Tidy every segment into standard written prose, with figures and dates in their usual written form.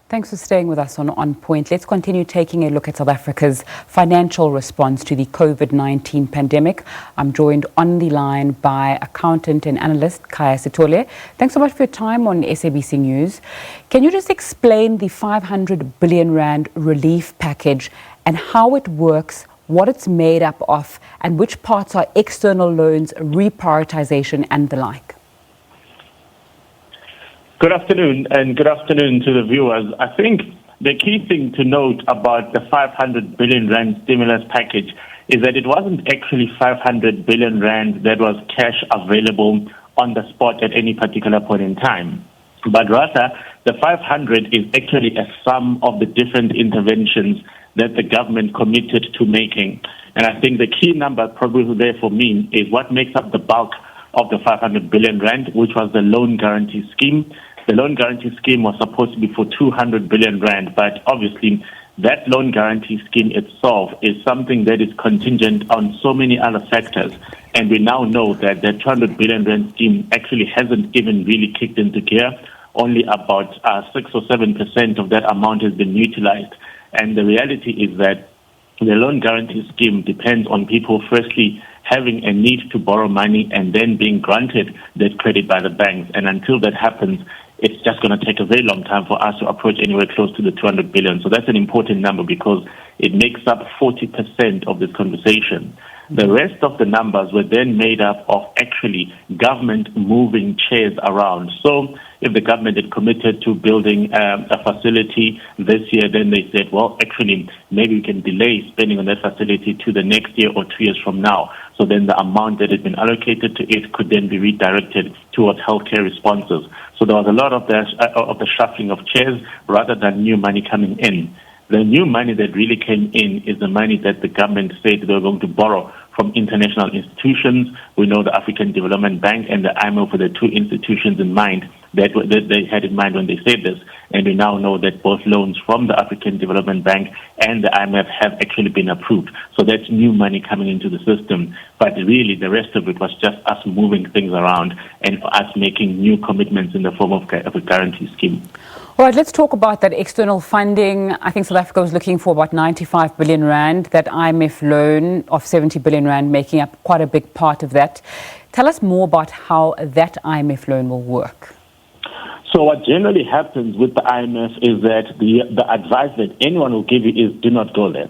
Thanks for staying with us on Point. Let's continue taking a look at South Africa's financial response to the COVID-19 pandemic. I'm joined on the line by accountant and analyst Khaya Sithole. Thanks so much for your time on SABC News. Can you just explain the 500 billion rand relief package and how it works, what it's made up of, and which parts are external loans, reprioritization, and the like? Good afternoon, and good afternoon to the viewers. I think the key thing to note about the 500 billion rand stimulus package is that it wasn't actually 500 billion rand that was cash available on the spot at any particular point in time, but rather the 500 is actually a sum of the different interventions that the government committed to making. And I think the key number probably there for me is what makes up the bulk of the 500 billion rand, which was the loan guarantee scheme. The loan guarantee scheme was supposed to be for 200 billion rand, but obviously that loan guarantee scheme itself is something that is contingent on so many other factors. And we now know that the 200 billion rand scheme actually hasn't even really kicked into gear. Only about 6 or 7% of that amount has been utilized. And the reality is that the loan guarantee scheme depends on people firstly having a need to borrow money and then being granted that credit by the banks. And until that happens, it's just going to take a very long time for us to approach anywhere close to the 200 billion. So that's an important number because it makes up 40% of this conversation. The rest of the numbers were then made up of actually government moving chairs around. So if the government had committed to building a facility this year, then they said, well, actually, maybe we can delay spending on that facility to the next year or 2 years from now. So then the amount that had been allocated to it could then be redirected towards healthcare responses. So there was a lot of the shuffling of chairs rather than new money coming in. The new money that really came in is the money that the government said they were going to borrow from international institutions. We know the African Development Bank and the IMF were the two institutions in mind that they had in mind when they said this. And we now know that both loans from the African Development Bank and the IMF have actually been approved. So that's new money coming into the system. But really, the rest of it was just us moving things around and us making new commitments in the form of a guarantee scheme. All right, let's talk about that external funding. I think South Africa was looking for about 95 billion rand, that IMF loan of 70 billion rand making up quite a big part of that. Tell us more about how that IMF loan will work. So what generally happens with the IMF is that the advice that anyone will give you is do not go there.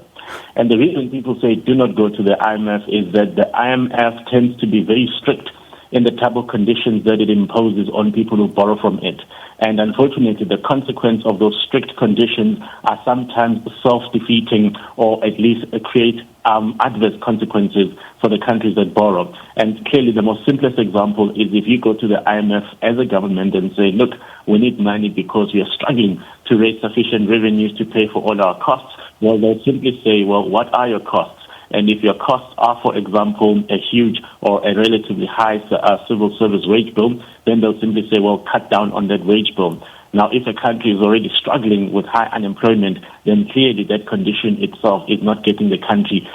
And the reason people say do not go to the IMF is that the IMF tends to be very strict in the type of conditions that it imposes on people who borrow from it. And unfortunately, the consequence of those strict conditions are sometimes self-defeating or at least create adverse consequences for the countries that borrow. And clearly, the most simplest example is if you go to the IMF as a government and say, look, we need money because we are struggling to raise sufficient revenues to pay for all our costs. Well, they'll simply say, well, what are your costs? And if your costs are, for example, a huge or a relatively high civil service wage bill, then they'll simply say, well, cut down on that wage bill. Now, if a country is already struggling with high unemployment, then clearly that condition itself is not getting the country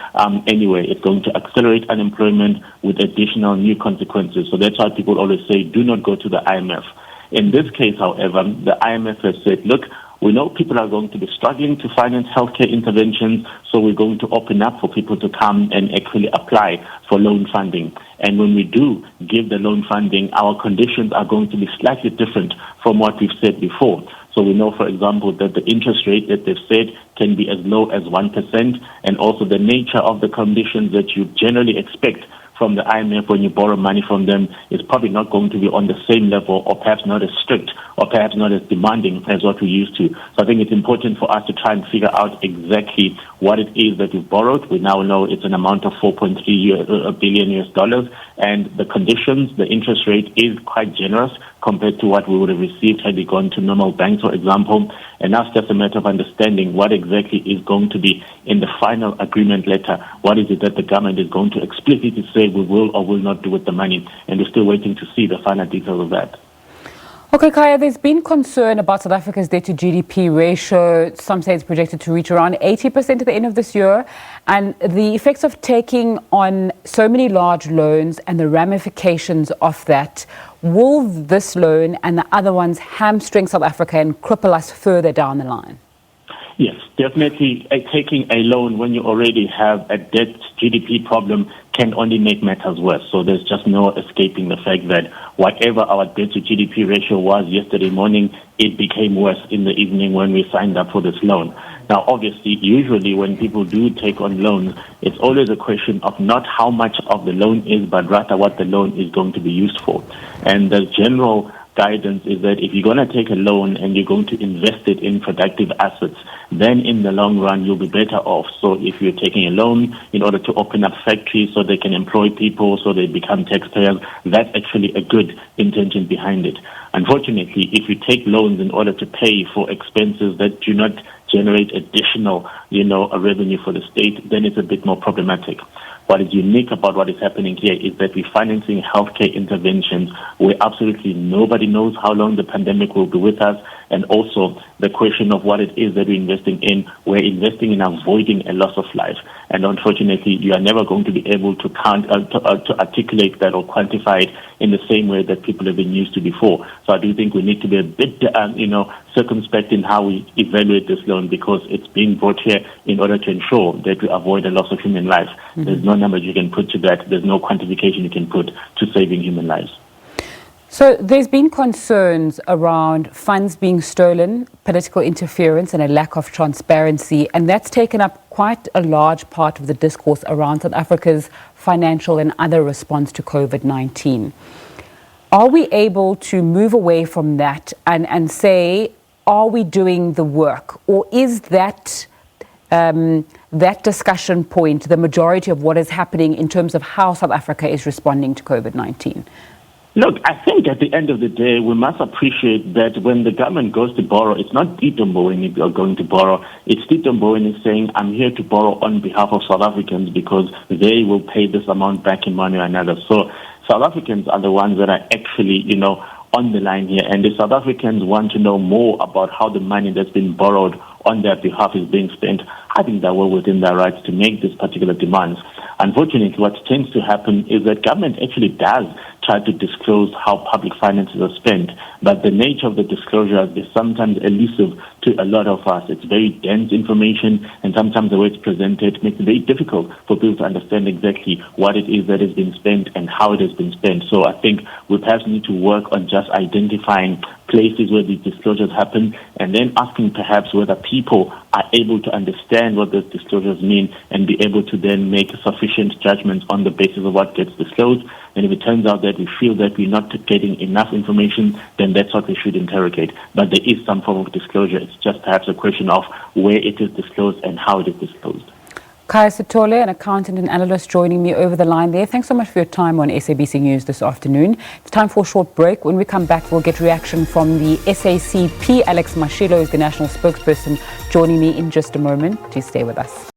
anywhere. It's going to accelerate unemployment with additional new consequences. So that's why people always say, do not go to the IMF. In this case, however, the IMF has said, look, we know people are going to be struggling to finance healthcare interventions, so we're going to open up for people to come and actually apply for loan funding. And when we do give the loan funding, our conditions are going to be slightly different from what we've said before. So we know, for example, that the interest rate that they've said can be as low as 1%, and also the nature of the conditions that you generally expect from the IMF when you borrow money from them is probably not going to be on the same level, or perhaps not as strict, or perhaps not as demanding as what we used to. So I think it's important for us to try and figure out exactly what it is that we've borrowed. We now know it's an amount of $4.3 billion US, and the conditions, the interest rate is quite generous compared to what we would have received had we gone to normal banks, for example. And now it's just a matter of understanding what exactly is going to be in the final agreement letter. What is it that the government is going to explicitly say we will or will not do with the money? And we're still waiting to see the final details of that. Okay, Khaya, there's been concern about South Africa's debt to GDP ratio. Some say it's projected to reach around 80% at the end of this year. And the effects of taking on so many large loans and the ramifications of that, will this loan and the other ones hamstring South Africa and cripple us further down the line? Yes, definitely. Taking a loan when you already have a debt GDP problem can only make matters worse. So there's just no escaping the fact that whatever our debt to GDP ratio was yesterday morning, it became worse in the evening when we signed up for this loan. Now, obviously, usually when people do take on loans, it's always a question of not how much of the loan is, but rather what the loan is going to be used for. And the general guidance is that if you're going to take a loan and you're going to invest it in productive assets, then in the long run, you'll be better off. So if you're taking a loan in order to open up factories so they can employ people, so they become taxpayers, that's actually a good intention behind it. Unfortunately, if you take loans in order to pay for expenses that do not generate additional, revenue for the state, then it's a bit more problematic. What is unique about what is happening here is that we're financing healthcare interventions where absolutely nobody knows how long the pandemic will be with us, and also the question of what it is that we're investing in. We're investing in avoiding a loss of life. And unfortunately, you are never going to be able to articulate that or quantify it in the same way that people have been used to before. So I do think we need to be a bit, circumspect in how we evaluate this loan, because it's being brought here in order to ensure that we avoid the loss of human life. Mm-hmm. There's no numbers you can put to that. There's no quantification you can put to saving human lives. So there's been concerns around funds being stolen, political interference and a lack of transparency, and that's taken up quite a large part of the discourse around South Africa's financial and other response to COVID-19. Are we able to move away from that and say, are we doing the work, or is that discussion point the majority of what is happening in terms of how South Africa is responding to COVID-19? Look, I think at the end of the day, we must appreciate that when the government goes to borrow, it's not Tito Mboweni are going to borrow. It's Tito Mboweni saying, I'm here to borrow on behalf of South Africans because they will pay this amount back in one way or another. So South Africans are the ones that are actually, on the line here. And the South Africans want to know more about how the money that's been borrowed on their behalf is being spent. I think that we're within their rights to make these particular demands. Unfortunately, what tends to happen is that government actually does try to disclose how public finances are spent, but the nature of the disclosure is sometimes elusive to a lot of us. It's very dense information, and sometimes the way it's presented makes it very difficult for people to understand exactly what it is that has been spent and how it has been spent. So I think we perhaps need to work on just identifying places where these disclosures happen, and then asking perhaps whether people are able to understand what those disclosures mean and be able to then make sufficient judgments on the basis of what gets disclosed. And if it turns out that we feel that we're not getting enough information, then that's what we should interrogate. But there is some form of disclosure. It's just perhaps a question of where it is disclosed and how it is disclosed. Khaya Sithole, an accountant and analyst, joining me over the line there. Thanks so much for your time on SABC News this afternoon. It's time for a short break. When we come back, we'll get reaction from the SACP. Alex Mashilo is the national spokesperson, joining me in just a moment. Please stay with us.